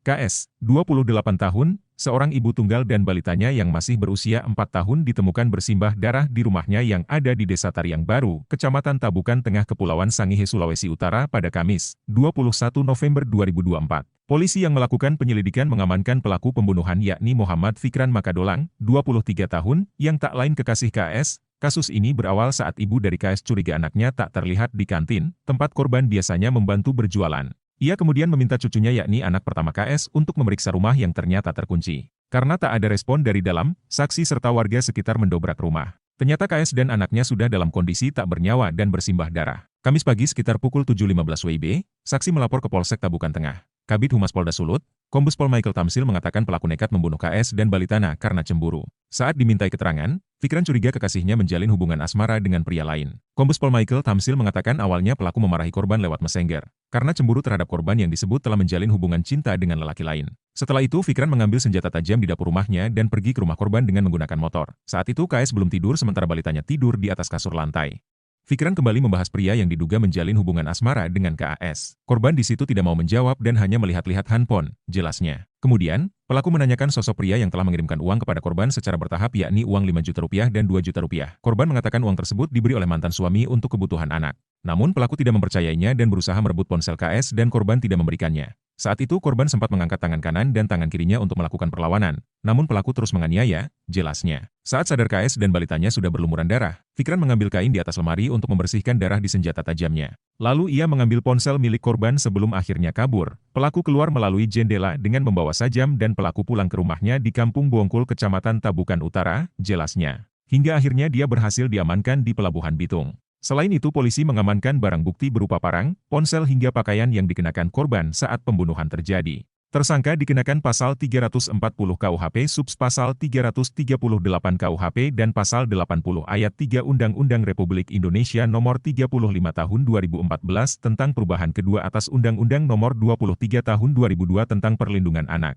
KS, 28 tahun, seorang ibu tunggal dan balitanya yang masih berusia 4 tahun ditemukan bersimbah darah di rumahnya yang ada di Desa Tariang Baru, Kecamatan Tabukan Tengah Kepulauan Sangihe, Sulawesi Utara pada Kamis, 21 November 2024. Polisi yang melakukan penyelidikan mengamankan pelaku pembunuhan yakni Muhammad Fikran Makadolang, 23 tahun, yang tak lain kekasih KS. Kasus ini berawal saat ibu dari KS curiga anaknya tak terlihat di kantin, tempat korban biasanya membantu berjualan. Ia kemudian meminta cucunya yakni anak pertama KS untuk memeriksa rumah yang ternyata terkunci. Karena tak ada respon dari dalam, saksi serta warga sekitar mendobrak rumah. Ternyata KS dan anaknya sudah dalam kondisi tak bernyawa dan bersimbah darah. Kamis pagi sekitar pukul 7.15 WIB, saksi melapor ke Polsek Tabukan Tengah. Kabid Humas Polda Sulut, Kombes Pol Michael Tamsil mengatakan pelaku nekat membunuh KS dan balitana karena cemburu. Saat dimintai keterangan, Fikran curiga kekasihnya menjalin hubungan asmara dengan pria lain. Kombes Pol Michael Tamsil mengatakan awalnya pelaku memarahi korban lewat messenger, karena cemburu terhadap korban yang disebut telah menjalin hubungan cinta dengan lelaki lain. Setelah itu Fikran mengambil senjata tajam di dapur rumahnya dan pergi ke rumah korban dengan menggunakan motor. Saat itu KS belum tidur sementara balitanya tidur di atas kasur lantai. Fikran kembali membahas pria yang diduga menjalin hubungan asmara dengan KS. Korban di situ tidak mau menjawab dan hanya melihat-lihat handphone, jelasnya. Kemudian, pelaku menanyakan sosok pria yang telah mengirimkan uang kepada korban secara bertahap yakni uang 5 juta rupiah dan 2 juta rupiah. Korban mengatakan uang tersebut diberi oleh mantan suami untuk kebutuhan anak. Namun pelaku tidak mempercayainya dan berusaha merebut ponsel KS dan korban tidak memberikannya. Saat itu korban sempat mengangkat tangan kanan dan tangan kirinya untuk melakukan perlawanan. Namun pelaku terus menganiaya, jelasnya. Saat sadar KS dan balitanya sudah berlumuran darah, Fikran mengambil kain di atas lemari untuk membersihkan darah di senjata tajamnya. Lalu ia mengambil ponsel milik korban sebelum akhirnya kabur. Pelaku keluar melalui jendela dengan membawa sajam dan pelaku pulang ke rumahnya di Kampung Bongkul, Kecamatan Tabukan Utara, jelasnya. Hingga akhirnya dia berhasil diamankan di Pelabuhan Bitung. Selain itu polisi mengamankan barang bukti berupa parang, ponsel hingga pakaian yang dikenakan korban saat pembunuhan terjadi. Tersangka dikenakan pasal 340 KUHP subs pasal 338 KUHP dan pasal 80 ayat 3 Undang-Undang Republik Indonesia Nomor 35 Tahun 2014 tentang perubahan kedua atas Undang-Undang Nomor 23 Tahun 2002 tentang Perlindungan Anak.